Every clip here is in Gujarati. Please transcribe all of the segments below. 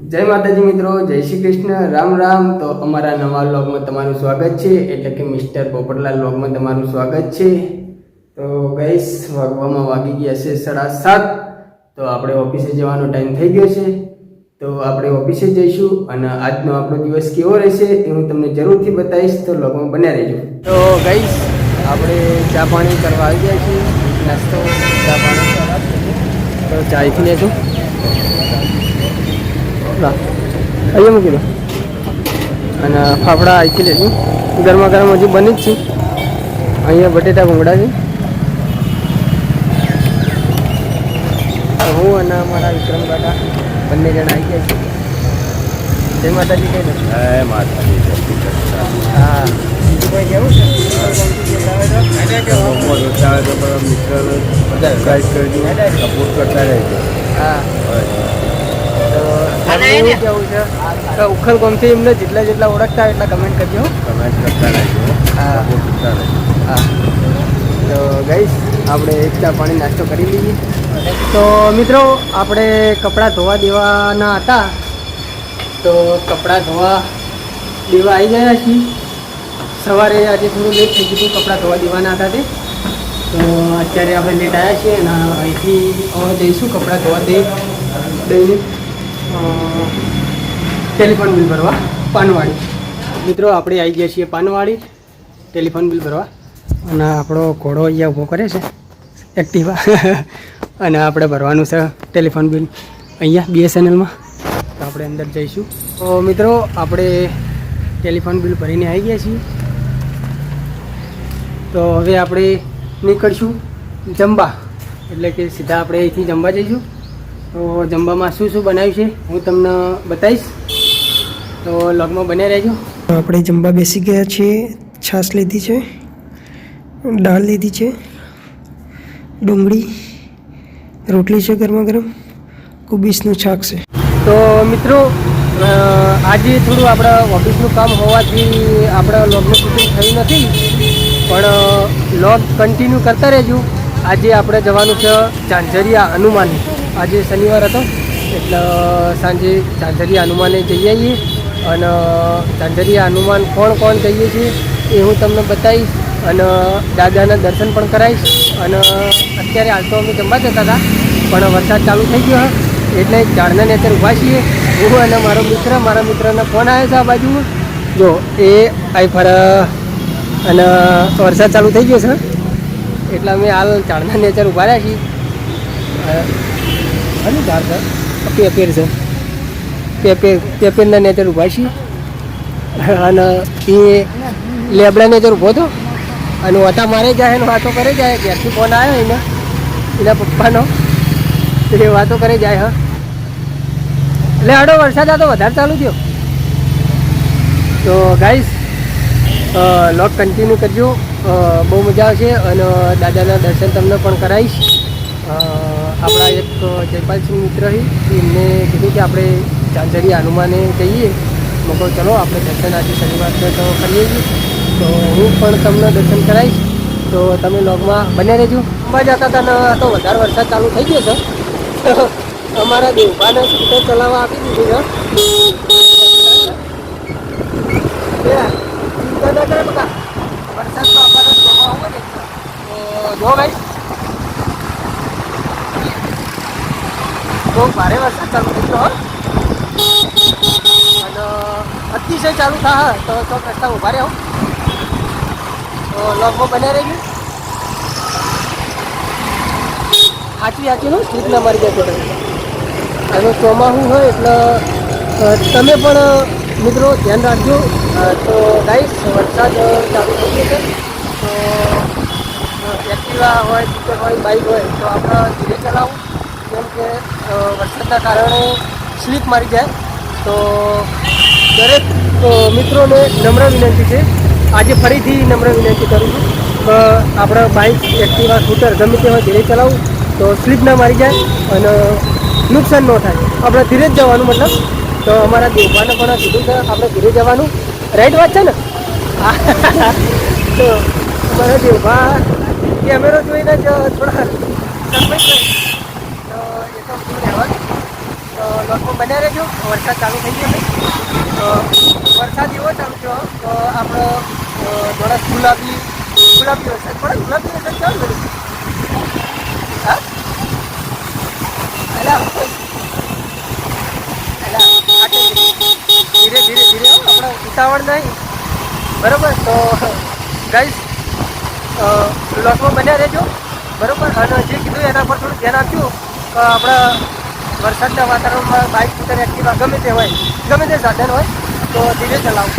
जय माताजी मित्रों, जय श्री कृष्ण, राम राम। तो अमरा नवा व्लॉग में तमारू स्वागत है, एटले के मिस्टर पोपटलाल व्लॉग में तमारू स्वागत है। तो गाइस वागवामां वागी गया छे 7:30। तो आपणे ऑफिसे जवानो टाइम थई गयो छे, तो आपणे ऑफिसे जईशुं अने आजनो आपणो दिवस केवो रहेशे ए हुं तमने जरूरथी बताईश, तो व्लॉगमां बन्या रहेजो। तो गाइस आपणे चा पाणी करवा આવી ગયા છીએ, નાસ્તો चा पाणी तो चा પી લેજો। અહીંયા મૂકી દો અને ફાફડા આખી લેજો, ગરમા ગરમ હજી બની જ છે। અહીંયા બટેટા ભૂંગળા છે, હું અને મારા વિક્રમ કાકા બંને જણા આવી ગયા છે। જય માતાજી કહી દો। જય માતાજી। હા, બીજું કોઈ કેવું છે? સપોર્ટ કરતા રહેજો। હા, કેવું છે તો ઉખલ ગમથી એમને જેટલા જેટલા ઓળખતા એટલા કમેન્ટ કરજો, કમેન્ટ કરતા રહેજો। હા હા, તો ગાઈસ આપણે એક ચા પાણી નાસ્તો કરી લઈએ। તો મિત્રો આપણે કપડાં ધોવા દેવાના હતા, તો કપડાં ધોવા દેવા આવી ગયા છીએ। સવારે આજે થોડું લેટ થઈ ગયું, કપડાં ધોવા દેવાના હતા તે, તો અત્યારે આપણે લેટ આવ્યા છીએ અને અહીંથી હવે જઈશું કપડાં ધોવા દઈને ટેલિફોન બિલ ભરવા પાનવાડી। મિત્રો આપણે આવી ગયા છીએ પાનવાડી ટેલિફોન બિલ ભરવા, અને આપણો ઘોડો અહીંયા ઊભો કરે છે એક્ટિવા અને આપણે ભરવાનું છે ટેલિફોન બિલ અહીંયા BSNLમાં। તો આપણે અંદર જઈશું। તો મિત્રો આપણે ટેલિફોન બિલ ભરીને આવી ગયા છીએ, તો હવે આપણે નીકળશું જમવા, એટલે કે સીધા આપણે અહીંથી જમવા જઈશું। તો જમવામાં શું શું બનાવ્યું છે હું તમને બતાવીશ, તો લોગમાં બન્યા રહેજો। આપણે જમવા બેસી ગયા છીએ। છાશ લીધી છે, દાળ લીધી છે, ડુંગળી, રોટલી છે ગરમા ગરમ, કુબીસનું શાક છે। તો મિત્રો આજે થોડું આપણા ઓફિસનું કામ હોવાથી આપણા લોગનું શૂટિંગ થયું નથી, પણ લોગ કન્ટિન્યુ કરતા રહેજો। આજે આપણે જવાનું છે ઝાંઝરિયા હનુમાન। આજે શનિવાર હતો એટલે સાંજે ઝાંઝરિયા હનુમાને જઈ આવીએ, અને ઝાંઝરિયા હનુમાન કોણ કોણ જઈએ છીએ એ હું તમને બતાવીશ, અને દાદાના દર્શન પણ કરાવીશ। અને અત્યારે હાલ તો અમે જમવા જતા હતા, પણ વરસાદ ચાલુ થઈ ગયો એટલે ઝાડના નીચે ઊભા છીએ હું અને મારો મિત્ર। મારા મિત્રનો ફોન આવ્યો છે આ બાજુમાં, જો એ આઈ ફર, અને વરસાદ ચાલુ થઈ ગયો છે એટલે અમે હાલ ઝાડના નીચે ઊભા રહ્યા છીએ। અને ઝાડ છે પેપેર છે, પેપેરના નેચર ઊભા છીએ, અને એ લેબડા નેચર ઊભો હતો અને ઓટા મારે જાય ને વાતો કરે જાય। ઘેરથી ફોન આવ્યો એના પપ્પાનો, એ વાતો કરે જાય। હા, એટલે આડો વરસાદ આ તો વધારે ચાલુ થયો। તો ગાઈસ લોગ કન્ટિન્યુ કરજો, બહુ મજા આવશે અને દાદાના દર્શન તમને પણ કરાવીશ। આપણા એક જયપાલસિંહ મિત્ર છે, એમને કીધું કે આપણે ઝાંઝરિયા હનુમાને જઈએ। મેં કહું ચલો આપણે દર્શન આજે શનિવાર છે તો કરીએ છીએ, તો હું પણ તમને દર્શન કરાવીશ। તો તમે લોગમાં બન્યા રહેજો। જતા હતા ને તો વધારે વરસાદ ચાલુ થઈ ગયો છે, અમારા દેવભાને સ્કૂટર ચલાવવા આપી દીધું છે। વરસાદ તો અમારા શોમાં હોય ને, તો જો ભાઈ બહુ ભારે વરસાદ ચાલુ થઈ ગયો અને અતિશય ચાલુ થાય તો રસ્તા ઊભા રહ્યો, તો લોગમાં બન્યા રહેજો। સાચી નું સ્લીપ ના મારી જાય, અને ચોમાસું હોય એટલે તમે પણ મિત્રો ધ્યાન રાખજો। તો ગાઈસ વરસાદ ચાલુ થઈ ગયો છે, તો એક્ટિવા હોય, સ્કૂટર હોય, બાઇક હોય તો આપણે ધીરે ચલાવવું, કેમ કે વરસાદના કારણે સ્લીપ મારી જાય। તો દરેક મિત્રોને નમ્ર વિનંતી છે, આજે ફરીથી નમ્ર વિનંતી કરું છું કે આપણે બાઇક, એક્ટિવા, સ્કૂટર ગમે તે હોય ધીરે ચલાવવું, તો સ્લીપ ના મારી જાય અને નુકસાન ન થાય। આપણે ધીરે જ જવાનું, મતલબ તો અમારા દેવભાને પણ કીધું કે આપણે ધીરે જવાનું। રાઈટ વાત છે ને? તો અમારા દેવભા કેમેરો જોઈને જ થોડા શરમાઈ જાય, તો એ તો રહેવાનું। બ્લોગમાં બન્યા રહેજો. વરસાદ ચાલુ થઈ ગયો છે, તો વરસાદ એવો ચાલુ થયો તો આપણે થોડા ગુલાબી વરસાદ પડે. ગુલાબી વરસાદ ચાલુ કર્યું. હા ધીરે ધીરે ધીરે આપણે ઉતાવળ નહીં, બરાબર? તો ગાઈસ બ્લોગમાં બન્યા રહેજો, બરાબર? અને જે કીધું એના પર થોડું ધ્યાન આપજો. આપણે વરસાદના વાતાવરણમાં બાઇક સ્કૂટર એક્ટિવા ગમે તે હોય, ગમે તે સાધન હોય તો ધીરે ચલાવો.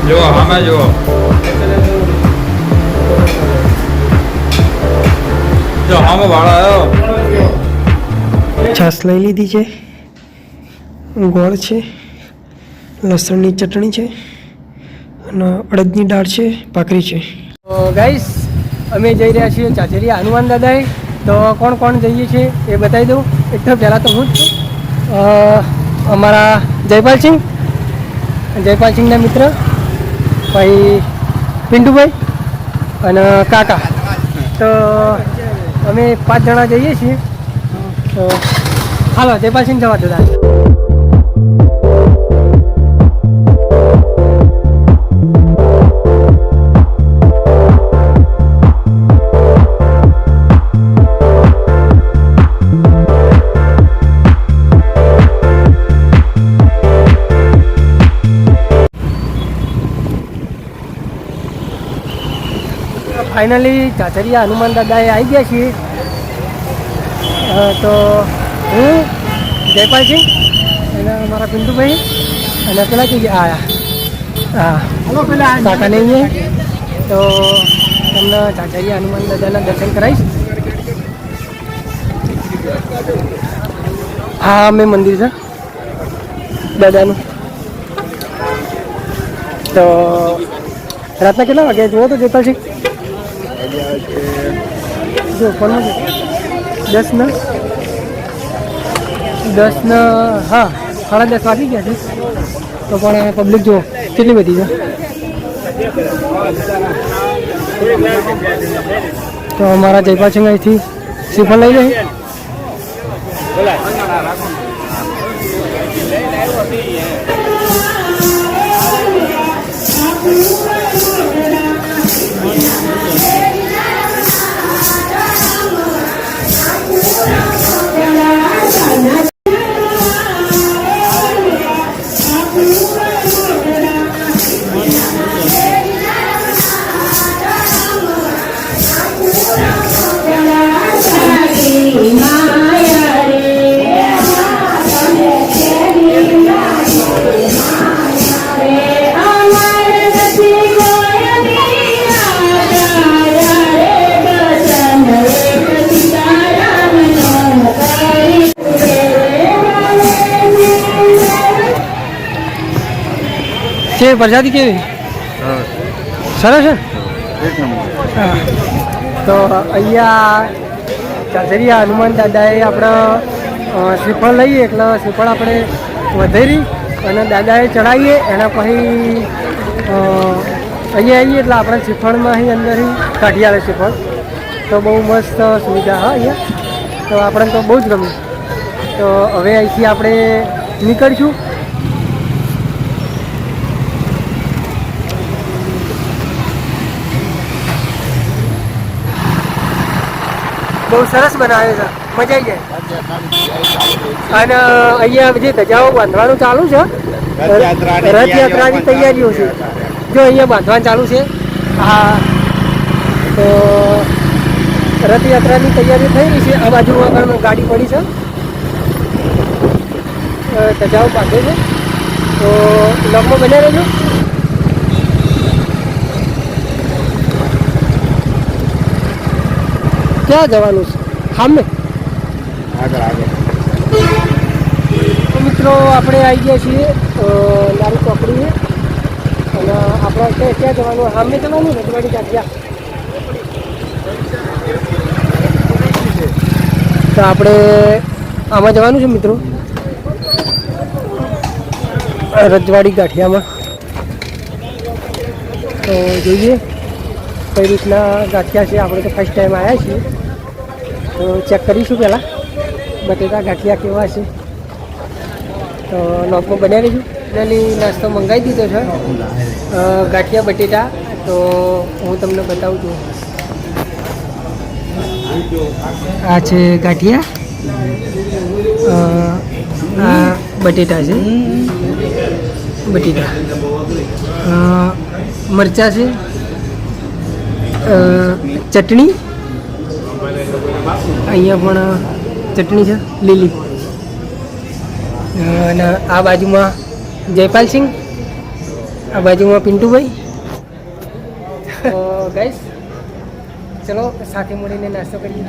જો આમાં જો આમાં વાળા આવ્યો. છાશ લઈ લીધી છે, ગોળ છે, લસણની ચટણી છે અને અડદની દાળ છે, ભાખરી છે. તો ગાઈસ અમે જઈ રહ્યા છીએ ચાચરિયા હનુમાન દાદાએ. તો કોણ કોણ જઈએ છીએ એ બતાવી દઉં. એક તો પહેલાં તો હું જ છું, અમારા જયપાલસિંહના મિત્ર ભાઈ પિન્ટુભાઈ અને કાકા. તો અમે 5 જણા જઈએ છીએ. તો હાલો જયપાલસિંહ જવા દો. ફાઇનલી ચાચરિયા હનુમાન દાદાએ આવી ગયા છીએ. તો હું જયપાલસિંહ અને મારા પિન્ટુભાઈ અને પેલા કે આવ્યા. હા કાકા નહીં તો તમને ચાચરિયા હનુમાન દાદાના દર્શન કરાવીશ. હા મેં મંદિર છે દાદાનું. તો રાતના કેટલા વાગ્યા જુઓ તો જયપાલસિંહ? જો ફોનમાં 10 હા 10:30 વાગી ગયા છે. તો પણ પબ્લિક જો કેટલી બધી છે. તો અમારા જયપાલસિંહ અહીંથી શ્રીફળ લઈ લઈએ. છે પ્રજાતિ કેવી? સરસ છે. હા તો અહીંયા ચાચરિયા હનુમાન દાદાએ આપણે શ્રીફળ લઈએ એટલે શ્રીફળ આપણે વધેરી અને દાદાએ ચડાવીએ. એના પછી અહીંયા આવીએ એટલે આપણે શ્રીફળમાં અહીં અંદર કાઢી આવે શ્રીફળ. તો બહુ મસ્ત સુવિધા હા અહીંયા. તો આપણને તો બહુ જ ગમ્યું. તો હવે અહીંથી આપણે નીકળીશું. બહુ સરસ બનાવે છે, મજા આવી જાય. અને અહીંયા જે ધજાઓ બાંધવાનું ચાલુ છે, રથયાત્રાની તૈયારીઓ છે. જો અહીંયા બાંધવાનું ચાલુ છે. હા તો રથયાત્રાની તૈયારી થઈ રહી છે. આ બાજુ આગળ ગાડી પડી છે, ધજાઓ બાંધે છે. તો લગમાં બન્યા રહેજો. ક્યાં જવાનું છે? સામે મિત્રો આપણે આવી ગયા છીએ નારી ચોકડીએ. અને આપણે ક્યાં જવાનું? સામે જવાનું રજવાડી ગાંઠિયા. તો આપણે આમાં જવાનું છે મિત્રો, રજવાડી ગાંઠિયામાં. તો જોઈએ કઈ રીતના ગાંઠિયા છે. આપણે તો ફર્સ્ટ ટાઈમ આવ્યા છીએ તો ચેક કરીશું પહેલાં બટેટા ગાંઠિયા કેવા છે. તો લોકમાં બન્યા રહીશું. એની નાસ્તો મંગાવી દીધો છે ગાંઠિયા બટેટા. તો હું તમને બતાવું છું. આ છે ગાંઠિયા, આ બટેટા છે, બટેટા મરચાં છે, ચટણી અહીંયા પણ ચટણી છે લીલી, અને આ બાજુમાં જયપાલસિંહ, આ બાજુમાં પિન્ટુભાઈ. ગાઈસ ચલો સાથે મળીને નાસ્તો કરીએ.